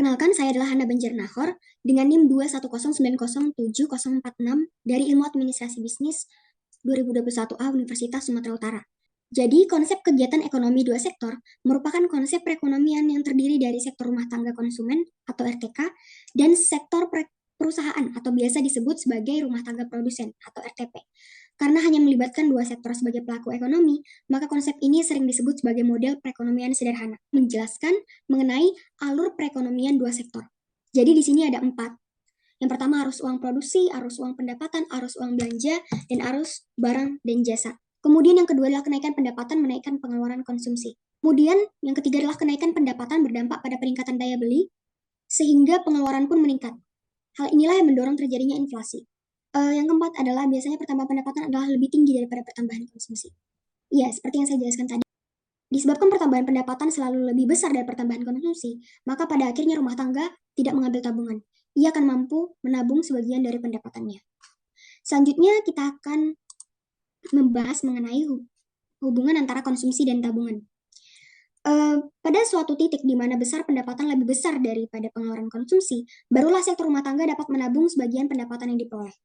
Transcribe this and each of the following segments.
Perkenalkan, saya adalah Hana Banjarnahor dengan NIM 210907046 dari Ilmu Administrasi Bisnis 2021A Universitas Sumatera Utara. Jadi, konsep kegiatan ekonomi dua sektor merupakan konsep perekonomian yang terdiri dari sektor rumah tangga konsumen atau RTK dan sektor perusahaan atau biasa disebut sebagai rumah tangga produsen atau RTP. Karena hanya melibatkan dua sektor sebagai pelaku ekonomi, maka konsep ini sering disebut sebagai model perekonomian sederhana, menjelaskan mengenai alur perekonomian dua sektor. Jadi di sini ada 4. Yang pertama arus uang produksi, arus uang pendapatan, arus uang belanja, dan arus barang dan jasa. Kemudian yang kedua adalah kenaikan pendapatan menaikkan pengeluaran konsumsi. Kemudian yang ketiga adalah kenaikan pendapatan berdampak pada peningkatan daya beli, sehingga pengeluaran pun meningkat. Hal inilah yang mendorong terjadinya inflasi. Yang keempat adalah biasanya pertambahan pendapatan adalah lebih tinggi daripada pertambahan konsumsi. Iya, seperti yang saya jelaskan tadi. Disebabkan pertambahan pendapatan selalu lebih besar dari pertambahan konsumsi, maka pada akhirnya rumah tangga tidak mengambil tabungan. Ia akan mampu menabung sebagian dari pendapatannya. Selanjutnya kita akan membahas mengenai hubungan antara konsumsi dan tabungan. Pada suatu titik di mana besar pendapatan lebih besar daripada pengeluaran konsumsi, barulah sektor rumah tangga dapat menabung sebagian pendapatan yang diperoleh.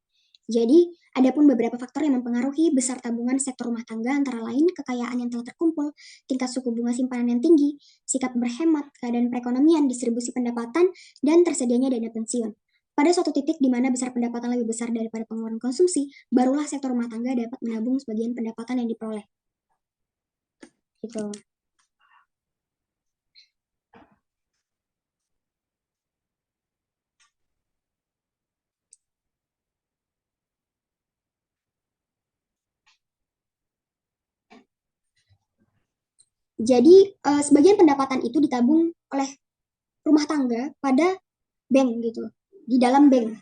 Jadi, ada pun beberapa faktor yang mempengaruhi besar tabungan sektor rumah tangga, antara lain kekayaan yang telah terkumpul, tingkat suku bunga simpanan yang tinggi, sikap berhemat, keadaan perekonomian, distribusi pendapatan, dan tersedianya dana pensiun. Pada suatu titik di mana besar pendapatan lebih besar daripada pengeluaran konsumsi, barulah sektor rumah tangga dapat menabung sebagian pendapatan yang diperoleh. Gitu. Jadi, sebagian pendapatan itu ditabung oleh rumah tangga pada bank gitu, di dalam bank.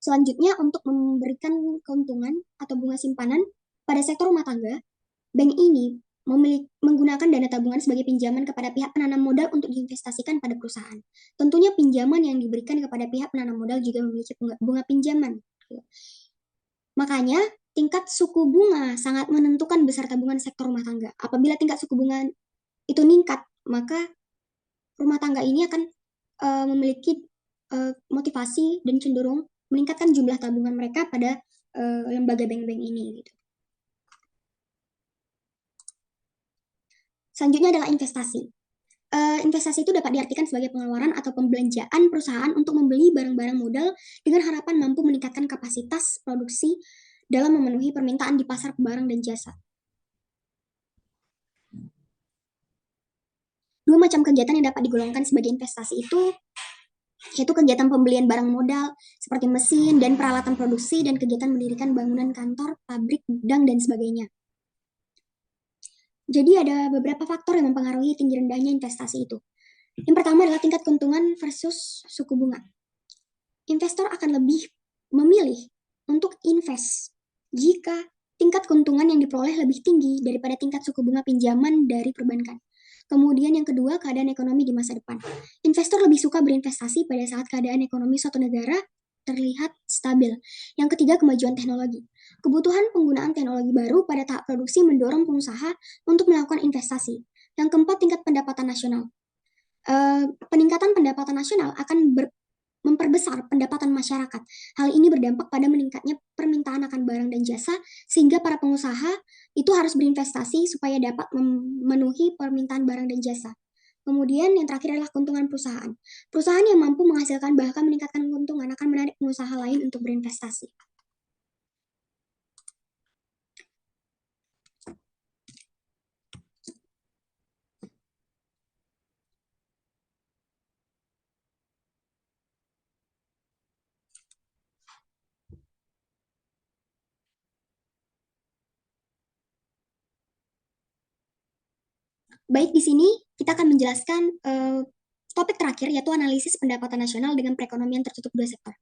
Selanjutnya, untuk memberikan keuntungan atau bunga simpanan pada sektor rumah tangga, bank ini menggunakan dana tabungan sebagai pinjaman kepada pihak penanam modal untuk diinvestasikan pada perusahaan. Tentunya pinjaman yang diberikan kepada pihak penanam modal juga memiliki bunga pinjaman. Makanya, tingkat suku bunga sangat menentukan besar tabungan sektor rumah tangga. Apabila tingkat suku bunga itu meningkat, maka rumah tangga ini akan memiliki motivasi dan cenderung meningkatkan jumlah tabungan mereka pada lembaga bank-bank ini. Gitu. Selanjutnya adalah investasi. Investasi itu dapat diartikan sebagai pengeluaran atau pembelanjaan perusahaan untuk membeli barang-barang modal dengan harapan mampu meningkatkan kapasitas produksi dalam memenuhi permintaan di pasar barang dan jasa. Dua macam kegiatan yang dapat digolongkan sebagai investasi itu yaitu kegiatan pembelian barang modal seperti mesin dan peralatan produksi dan kegiatan mendirikan bangunan kantor, pabrik, gudang, dan sebagainya. Jadi ada beberapa faktor yang mempengaruhi tinggi rendahnya investasi itu. Yang pertama adalah tingkat keuntungan versus suku bunga. Investor akan lebih memilih untuk invest jika tingkat keuntungan yang diperoleh lebih tinggi daripada tingkat suku bunga pinjaman dari perbankan. Kemudian yang kedua, keadaan ekonomi di masa depan. Investor lebih suka berinvestasi pada saat keadaan ekonomi suatu negara terlihat stabil. Yang ketiga, kemajuan teknologi. Kebutuhan penggunaan teknologi baru pada tahap produksi mendorong pengusaha untuk melakukan investasi. Yang keempat, tingkat pendapatan nasional. Peningkatan pendapatan nasional akan memperbesar pendapatan masyarakat. Hal ini berdampak pada meningkatnya permintaan akan barang dan jasa, sehingga para pengusaha itu harus berinvestasi supaya dapat memenuhi permintaan barang dan jasa. Kemudian yang terakhir adalah keuntungan perusahaan. Perusahaan yang mampu menghasilkan bahkan meningkatkan keuntungan akan menarik pengusaha lain untuk berinvestasi. Baik, di sini kita akan menjelaskan topik terakhir, yaitu analisis pendapatan nasional dengan perekonomian tertutup dua sektor.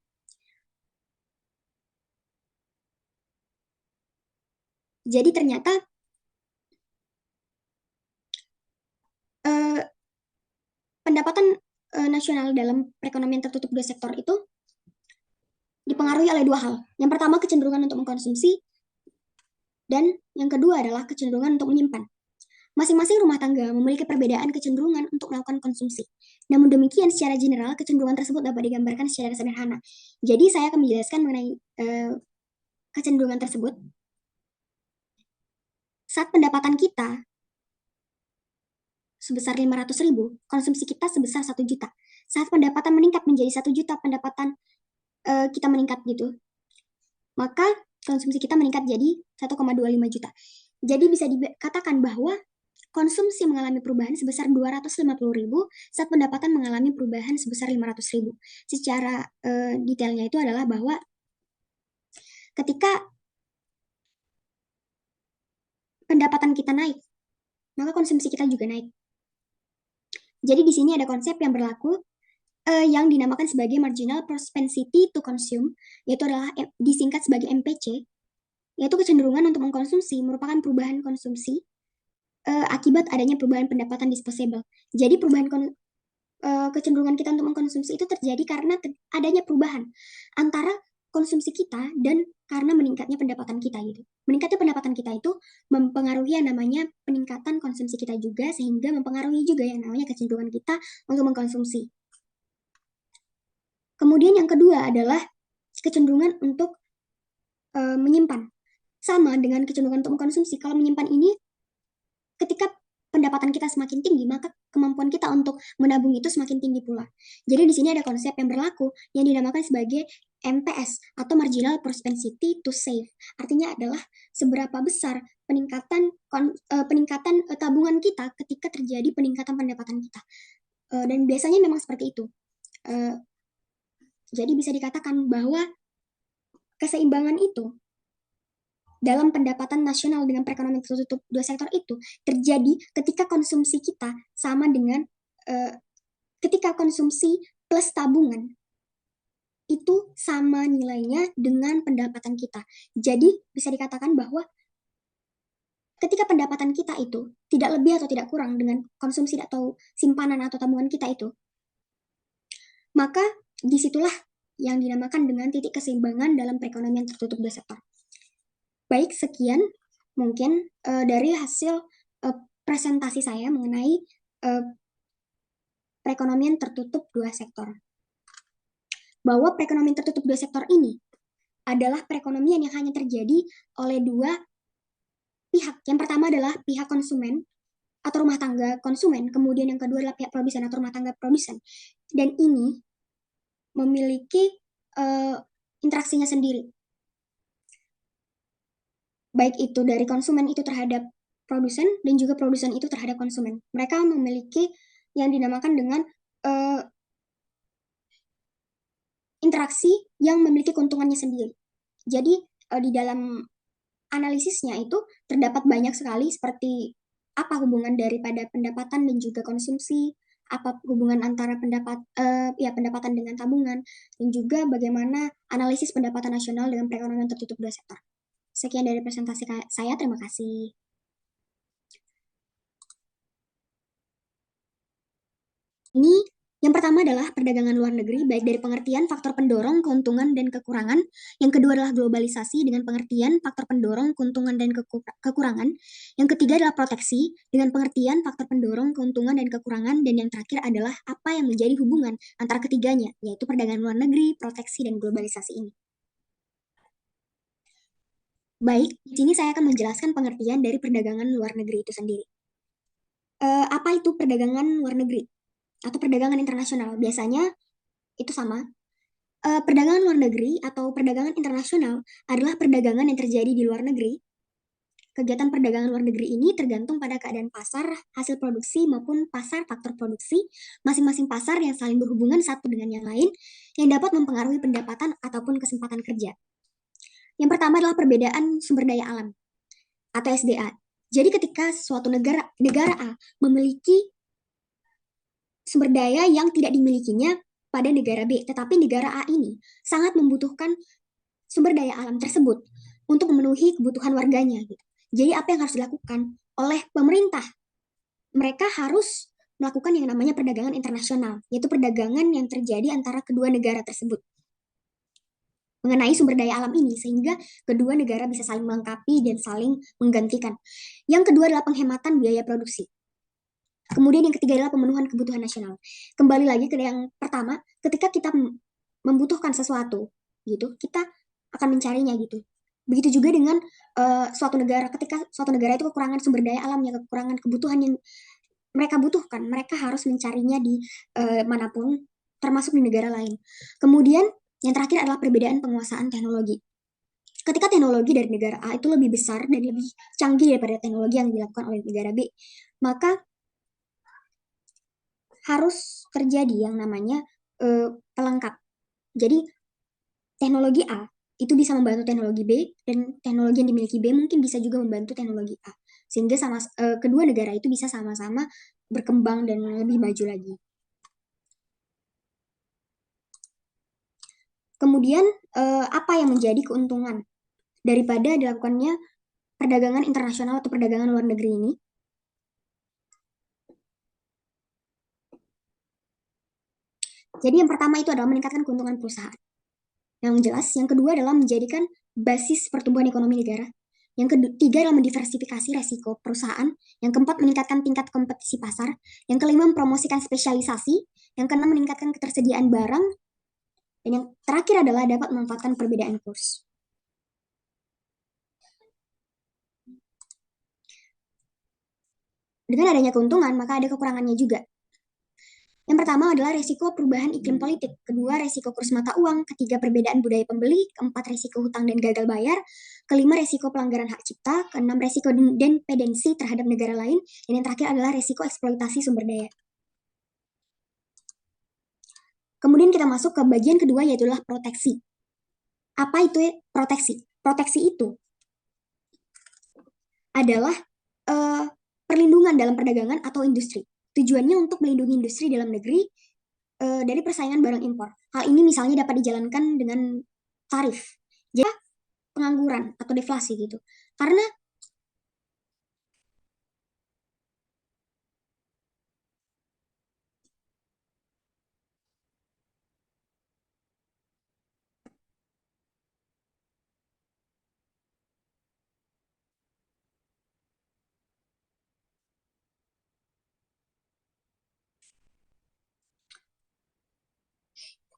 Jadi ternyata pendapatan nasional dalam perekonomian tertutup dua sektor itu dipengaruhi oleh dua hal. Yang pertama, kecenderungan untuk mengkonsumsi, dan yang kedua adalah kecenderungan untuk menyimpan. Masing-masing rumah tangga memiliki perbedaan kecenderungan untuk melakukan konsumsi. Namun demikian, secara general, kecenderungan tersebut dapat digambarkan secara sederhana. Jadi, saya akan menjelaskan mengenai kecenderungan tersebut. Saat pendapatan kita sebesar 500.000, konsumsi kita sebesar 1 juta. Saat pendapatan meningkat menjadi 1 juta, pendapatan kita meningkat gitu, maka konsumsi kita meningkat jadi 1,25 juta. Jadi bisa dikatakan bahwa konsumsi mengalami perubahan sebesar 250.000 saat pendapatan mengalami perubahan sebesar 500.000. Secara detailnya itu adalah bahwa ketika pendapatan kita naik, maka konsumsi kita juga naik. Jadi di sini ada konsep yang berlaku yang dinamakan sebagai marginal propensity to consume, yaitu adalah disingkat sebagai MPC, yaitu kecenderungan untuk mengkonsumsi merupakan perubahan konsumsi akibat adanya perubahan pendapatan disposable. Jadi perubahan kecenderungan kita untuk mengkonsumsi itu terjadi karena adanya perubahan antara konsumsi kita dan karena meningkatnya pendapatan kita gitu. Meningkatnya pendapatan kita itu mempengaruhi yang namanya peningkatan konsumsi kita juga, sehingga mempengaruhi juga yang namanya kecenderungan kita untuk mengkonsumsi. Kemudian yang kedua adalah kecenderungan untuk menyimpan. Sama dengan kecenderungan untuk mengkonsumsi. Kalau menyimpan ini, ketika pendapatan kita semakin tinggi, maka kemampuan kita untuk menabung itu semakin tinggi pula. Jadi di sini ada konsep yang berlaku yang dinamakan sebagai MPS atau marginal propensity to save. Artinya adalah seberapa besar peningkatan tabungan kita ketika terjadi peningkatan pendapatan kita. Dan biasanya memang seperti itu. Jadi bisa dikatakan bahwa keseimbangan itu dalam pendapatan nasional dengan perekonomian tertutup dua sektor itu terjadi ketika konsumsi kita sama dengan ketika konsumsi plus tabungan itu sama nilainya dengan pendapatan kita. Jadi bisa dikatakan bahwa ketika pendapatan kita itu tidak lebih atau tidak kurang dengan konsumsi atau simpanan atau tabungan kita itu, maka disitulah yang dinamakan dengan titik keseimbangan dalam perekonomian tertutup dua sektor. Baik, sekian mungkin dari hasil presentasi saya mengenai perekonomian tertutup dua sektor. Bahwa perekonomian tertutup dua sektor ini adalah perekonomian yang hanya terjadi oleh dua pihak. Yang pertama adalah pihak konsumen atau rumah tangga konsumen, kemudian yang kedua adalah pihak produsen atau rumah tangga produsen. Dan ini memiliki interaksinya sendiri. Baik itu dari konsumen itu terhadap produsen dan juga produsen itu terhadap konsumen. Mereka memiliki yang dinamakan dengan interaksi yang memiliki keuntungannya sendiri. Jadi di dalam analisisnya itu terdapat banyak sekali seperti apa hubungan daripada pendapatan dan juga konsumsi, apa hubungan antara pendapatan dengan tabungan, dan juga bagaimana analisis pendapatan nasional dengan perekonomian tertutup dua sektor. Sekian dari presentasi saya, terima kasih. Ini yang pertama adalah perdagangan luar negeri, baik dari pengertian faktor pendorong, keuntungan, dan kekurangan. Yang kedua adalah globalisasi dengan pengertian faktor pendorong, keuntungan, dan kekurangan. Yang ketiga adalah proteksi dengan pengertian faktor pendorong, keuntungan, dan kekurangan. Dan yang terakhir adalah apa yang menjadi hubungan antara ketiganya, yaitu perdagangan luar negeri, proteksi, dan globalisasi ini. Baik, di sini saya akan menjelaskan pengertian dari perdagangan luar negeri itu sendiri. Apa itu perdagangan luar negeri atau perdagangan internasional? Biasanya itu sama. Perdagangan luar negeri atau perdagangan internasional adalah perdagangan yang terjadi di luar negeri. Kegiatan perdagangan luar negeri ini tergantung pada keadaan pasar, hasil produksi, maupun pasar faktor produksi, masing-masing pasar yang saling berhubungan satu dengan yang lain, yang dapat mempengaruhi pendapatan ataupun kesempatan kerja. Yang pertama adalah perbedaan sumber daya alam atau SDA. Jadi ketika suatu negara A memiliki sumber daya yang tidak dimilikinya pada negara B, tetapi negara A ini sangat membutuhkan sumber daya alam tersebut untuk memenuhi kebutuhan warganya. Gitu. Jadi apa yang harus dilakukan oleh pemerintah? Mereka harus melakukan yang namanya perdagangan internasional, yaitu perdagangan yang terjadi antara kedua negara tersebut. mengenai sumber daya alam ini sehingga kedua negara bisa saling melengkapi dan saling menggantikan. Yang kedua adalah penghematan biaya produksi. Kemudian yang ketiga adalah pemenuhan kebutuhan nasional. Kembali lagi ke yang pertama, ketika kita membutuhkan sesuatu, gitu, kita akan mencarinya gitu. Begitu juga dengan suatu negara, ketika suatu negara itu kekurangan sumber daya alamnya, kekurangan kebutuhan yang mereka butuhkan, mereka harus mencarinya di manapun, termasuk di negara lain. Kemudian yang terakhir adalah perbedaan penguasaan teknologi. Ketika teknologi dari negara A itu lebih besar dan lebih canggih daripada teknologi yang dilakukan oleh negara B, maka harus terjadi yang namanya pelengkap. Jadi teknologi A itu bisa membantu teknologi B dan teknologi yang dimiliki B mungkin bisa juga membantu teknologi A. Sehingga kedua negara itu bisa sama-sama berkembang dan lebih maju lagi. Kemudian apa yang menjadi keuntungan daripada dilakukannya perdagangan internasional atau perdagangan luar negeri ini? Jadi yang pertama itu adalah meningkatkan keuntungan perusahaan. Yang jelas, yang kedua adalah menjadikan basis pertumbuhan ekonomi negara. Yang ketiga adalah mendiversifikasi resiko perusahaan. Yang keempat, meningkatkan tingkat kompetisi pasar. Yang kelima, mempromosikan spesialisasi. Yang keenam, meningkatkan ketersediaan barang. Dan yang terakhir adalah dapat memanfaatkan perbedaan kurs. Dengan adanya keuntungan, maka ada kekurangannya juga. Yang pertama adalah resiko perubahan iklim politik. Kedua, resiko kurs mata uang. Ketiga, perbedaan budaya pembeli. Keempat, resiko hutang dan gagal bayar. Kelima, resiko pelanggaran hak cipta. Keenam, resiko dependensi terhadap negara lain. Dan yang terakhir adalah resiko eksploitasi sumber daya. Kemudian kita masuk ke bagian kedua, yaitu proteksi. Apa itu proteksi? Proteksi itu adalah perlindungan dalam perdagangan atau industri. Tujuannya untuk melindungi industri dalam negeri dari persaingan barang impor. Hal ini misalnya dapat dijalankan dengan tarif. Jadi pengangguran atau deflasi gitu. Karena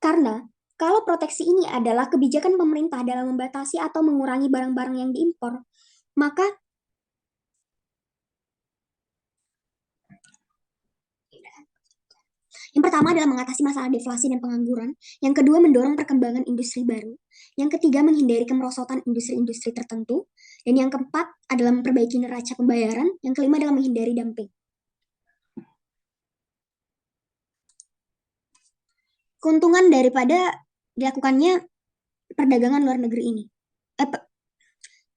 karena kalau proteksi ini adalah kebijakan pemerintah dalam membatasi atau mengurangi barang-barang yang diimpor, maka yang pertama adalah mengatasi masalah deflasi dan pengangguran. Yang kedua, mendorong perkembangan industri baru. Yang ketiga, menghindari kemerosotan industri-industri tertentu. Dan yang keempat adalah memperbaiki neraca pembayaran. Yang kelima adalah menghindari dumping. Keuntungan daripada dilakukannya perdagangan luar negeri ini.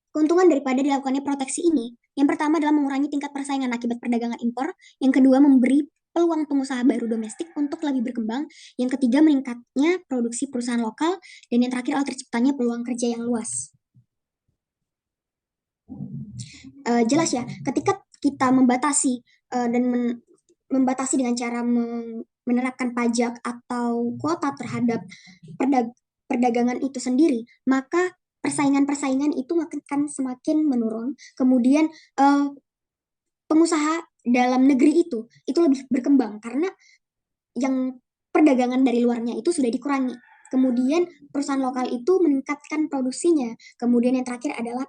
Keuntungan daripada dilakukannya proteksi ini, yang pertama adalah mengurangi tingkat persaingan akibat perdagangan impor. Yang kedua, memberi peluang pengusaha baru domestik untuk lebih berkembang. Yang ketiga, meningkatnya produksi perusahaan lokal. Dan yang terakhir adalah terciptanya peluang kerja yang luas. Jelas ya, ketika kita membatasi dan membatasi dengan cara menerapkan pajak atau kuota terhadap perdagangan itu sendiri, maka persaingan-persaingan itu akan semakin menurun. Kemudian pengusaha dalam negeri itu lebih berkembang karena yang perdagangan dari luarnya itu sudah dikurangi. Kemudian perusahaan lokal itu meningkatkan produksinya. Kemudian yang terakhir adalah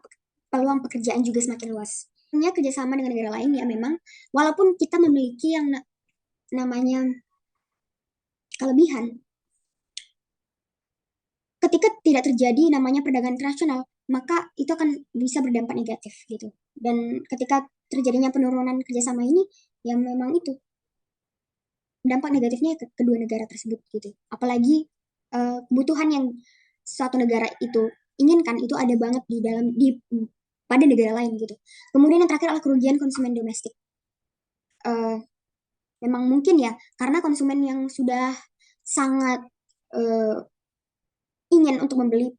peluang pekerjaan juga semakin luas. Kerjasama dengan negara lain ya memang, walaupun kita memiliki yang namanya kelebihan, ketika tidak terjadi namanya perdagangan internasional, maka itu akan bisa berdampak negatif gitu. Dan ketika terjadinya penurunan kerjasama ini, ya memang itu dampak negatifnya ke kedua negara tersebut gitu. Apalagi kebutuhan yang suatu negara itu inginkan itu ada banget pada negara lain gitu. Kemudian yang terakhir adalah kerugian konsumen domestik. Memang mungkin ya, karena konsumen yang sudah sangat ingin untuk membeli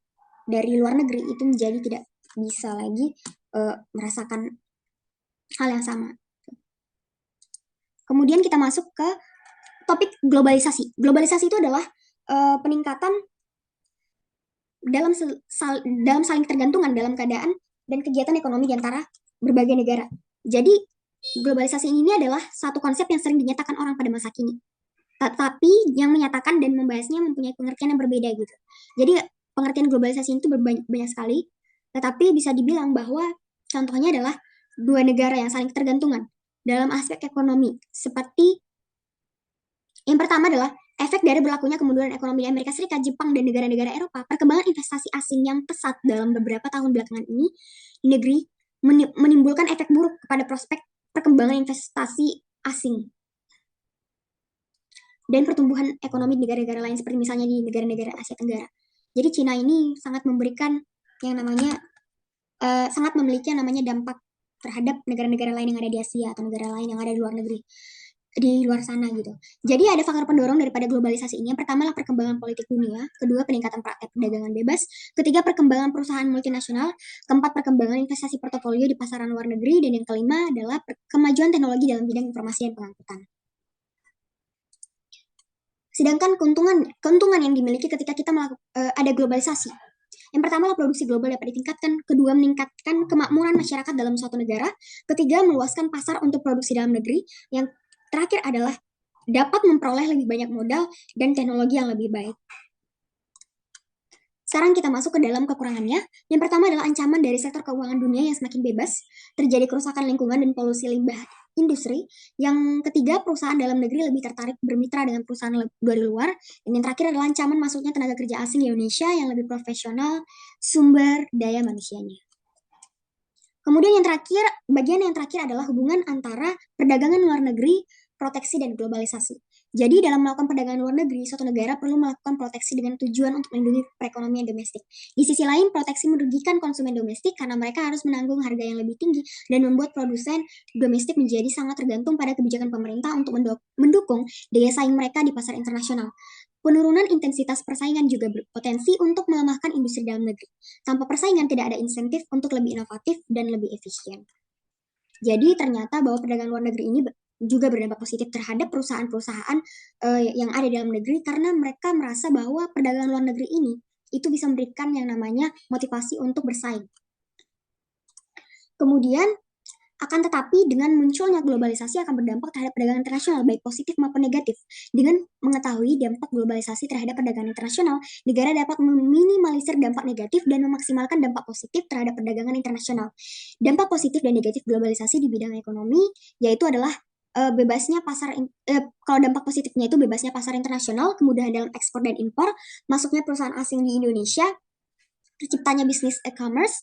dari luar negeri itu menjadi tidak bisa lagi merasakan hal yang sama. Kemudian kita masuk ke topik globalisasi. Globalisasi itu adalah peningkatan dalam saling tergantungan dalam keadaan dan kegiatan ekonomi di antara berbagai negara. Jadi globalisasi ini adalah satu konsep yang sering dinyatakan orang pada masa kini. Tetapi yang menyatakan dan membahasnya mempunyai pengertian yang berbeda gitu. Jadi pengertian globalisasi itu banyak sekali, tetapi bisa dibilang bahwa contohnya adalah dua negara yang saling tergantungan dalam aspek ekonomi. Seperti yang pertama adalah efek dari berlakunya kemunduran ekonomi di Amerika Serikat, Jepang, dan negara-negara Eropa. Perkembangan investasi asing yang pesat dalam beberapa tahun belakangan ini di negeri menimbulkan efek buruk kepada prospek perkembangan investasi asing dan pertumbuhan ekonomi di negara-negara lain seperti misalnya di negara-negara Asia Tenggara. Jadi Cina ini sangat memberikan yang namanya sangat memiliki yang namanya dampak terhadap negara-negara lain yang ada di Asia atau negara lain yang ada di luar negeri, di luar sana gitu. Jadi ada faktor pendorong daripada globalisasi ini. Yang pertama adalah perkembangan politik dunia, kedua peningkatan praktek perdagangan bebas, ketiga perkembangan perusahaan multinasional, keempat perkembangan investasi portofolio di pasaran luar negeri, dan yang kelima adalah kemajuan teknologi dalam bidang informasi dan pengangkutan. Sedangkan keuntungan yang dimiliki ketika kita ada globalisasi. Yang pertama adalah produksi global dapat ditingkatkan, kedua meningkatkan kemakmuran masyarakat dalam suatu negara, ketiga meluaskan pasar untuk produksi dalam negeri, yang terakhir adalah dapat memperoleh lebih banyak modal dan teknologi yang lebih baik. Sekarang kita masuk ke dalam kekurangannya. Yang pertama adalah ancaman dari sektor keuangan dunia yang semakin bebas, terjadi kerusakan lingkungan dan polusi limbah industri. Yang ketiga, perusahaan dalam negeri lebih tertarik bermitra dengan perusahaan dari luar. Dan yang terakhir adalah ancaman masuknya tenaga kerja asing di Indonesia yang lebih profesional sumber daya manusianya. Kemudian bagian yang terakhir adalah hubungan antara perdagangan luar negeri, proteksi, dan globalisasi. Jadi dalam melakukan perdagangan luar negeri, suatu negara perlu melakukan proteksi dengan tujuan untuk melindungi perekonomian domestik. Di sisi lain, proteksi merugikan konsumen domestik karena mereka harus menanggung harga yang lebih tinggi dan membuat produsen domestik menjadi sangat tergantung pada kebijakan pemerintah untuk mendukung daya saing mereka di pasar internasional. Penurunan intensitas persaingan juga berpotensi untuk melemahkan industri dalam negeri. Tanpa persaingan tidak ada insentif untuk lebih inovatif dan lebih efisien. Jadi ternyata bahwa perdagangan luar negeri ini juga berdampak positif terhadap perusahaan-perusahaan yang ada di dalam negeri karena mereka merasa bahwa perdagangan luar negeri ini itu bisa memberikan yang namanya motivasi untuk bersaing. Kemudian akan tetapi dengan munculnya globalisasi akan berdampak terhadap perdagangan internasional baik positif maupun negatif. Dengan mengetahui dampak globalisasi terhadap perdagangan internasional, negara dapat meminimalisir dampak negatif dan memaksimalkan dampak positif terhadap perdagangan internasional. Dampak positif dan negatif globalisasi di bidang ekonomi yaitu adalah bebasnya pasar kalau dampak positifnya itu bebasnya pasar internasional, kemudahan dalam ekspor dan impor, masuknya perusahaan asing di Indonesia, terciptanya bisnis e-commerce,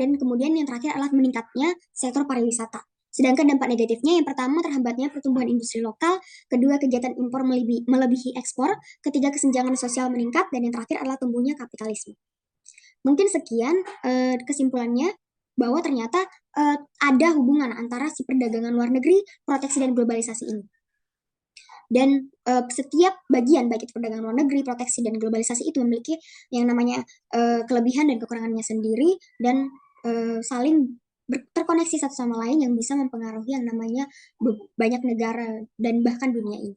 dan kemudian yang terakhir adalah meningkatnya sektor pariwisata. Sedangkan dampak negatifnya yang pertama terhambatnya pertumbuhan industri lokal, kedua kegiatan impor melebihi ekspor, ketiga kesenjangan sosial meningkat, dan yang terakhir adalah tumbuhnya kapitalisme. Mungkin sekian kesimpulannya bahwa ternyata ada hubungan antara si perdagangan luar negeri, proteksi, dan globalisasi ini. Dan setiap bagian, baik itu perdagangan luar negeri, proteksi, dan globalisasi itu memiliki yang namanya kelebihan dan kekurangannya sendiri, dan saling terkoneksi satu sama lain yang bisa mempengaruhi yang namanya banyak negara dan bahkan dunia ini.